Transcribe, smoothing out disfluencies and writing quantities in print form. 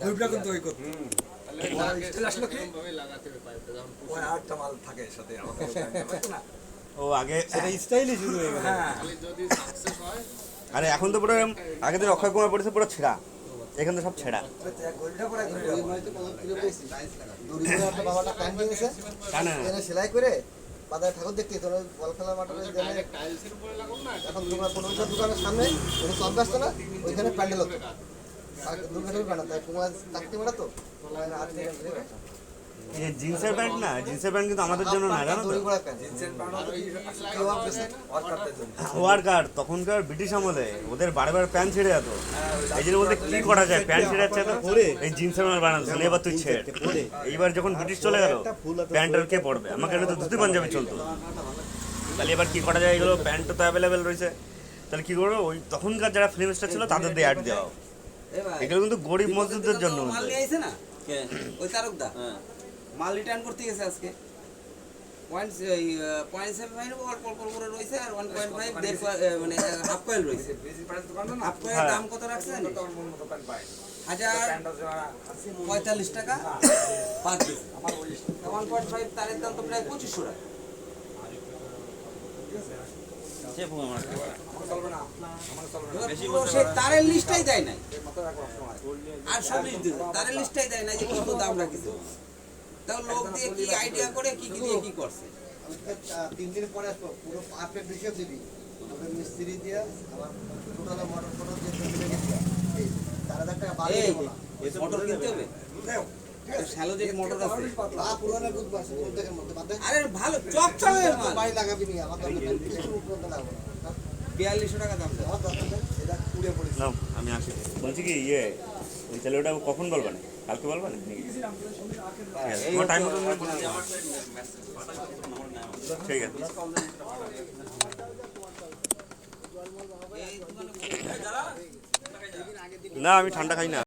ওইটা কিন্তু ওই করতে আসলে কি ওই আটটা মাল থাকে সাথে আমাদের না ও আগে সেটা স্টাইলই শুরু হয়ে গেল। হ্যাঁ আরে এখন তো পুরো আগে তো অক্ষয় কুমার পড়েছে পুরো ছেঁড়া, এখান তো সব ছেঁড়া। গোলটা পরে বাবাটা প্যান্ট নিয়ে গেছে তা না এনে সেলাই করে বাজারে ঠাকুর দেখতে তোর বল খেলার মাঠে এখন তোমরা কোনো দোকানের সামনে কোনো সব ব্যস্ত না ওইখানে প্যান্ডেল হতো আর দুর্গাঠাকুর প্যান্ডেল তাই কুমার চাকরি মারা তো আর এই যে জিন্সের প্যান্ট না, জিন্সের প্যান্ট কিন্তু আমাদের জন্য না, জানো তো? দড়ি করা প্যান্ট জিন্সের প্যান্ট হলো কি ওয়ার্কারদের জন্য ওয়ার্কার তখনকার ব্রিটিশ আমলে ওদের বারবার প্যান্ট ছেড়ে যেত, এই জন্য বলতে কি করা যায়, প্যান্ট ছেড়ে যাচ্ছে তো এই জিন্সের প্যান্ট বানাচ্ছে, এবার তুই ছেড়। এইবার যখন ব্রিটিশ চলে গেল প্যান্ট আর কে পড়বে, আমাকে তো ধুতি পাঞ্জাবি চলতো, তাহলে এবার কি করা যায়, এগুলো প্যান্ট তো অ্যাভেলেবেল রয়েছে, তাহলে কি করবো, ওই তখনকার যারা ফিল্ম স্টার ছিল তাদের দিয়ে অ্যাড দেওয়া, এগুলো কিন্তু গরিব মজদুরদের জন্য। মাল নিয়ে আইছে না ওই তারকদা মাল রিটার্ন করতে গেছে আজকে .75 অল্প অল্প করে রয়েছে আর 1.5 মানে হাফ কয়েল রয়েছে। হাফ কয়েল দাম কত রাখছে জানি 1045 টাকা পার পিস। 1.5 তারের দাম তো প্রায় 2500 টাকা। সে তারের লিস্টটাই দেয় নাই আর সব লিস্ট দিল, তারের লিস্টটাই দেয় না যে কত দাম রাখিছে, তাও লোক দিয়ে কি আইডিয়া করে কি কি দিয়ে কি করছে। 3 দিন পরে আসবো পুরো পারফেক্ট হিসেব দিবি ওদের মিস্ত্রি দিয়ে আমার টোটাল মোটর ফটো দিয়ে চলে গেছে এই 4000 টাকা বাড়ি দেব না মোটর কিনতে হবে স্যালোজের মোটর আছে পুরোনো দুধ বাস প্রত্যেকের মধ্যে বাদে আরে ভালো চকচকে মাল বাড়ি লাগাবি নি আমার দরকার কিছু করতে লাগবে না 4200 টাকা দাম। আমার দরকার এটা পুড়ে পড়ে নাও আমি আসি, বলছি কি ইয়ে ওই তাহলে ওটা কখন বলবা না, কালকে বলবা না তোমার টাইম মতো ঠিক আছে। না আমি ঠান্ডা খাই না।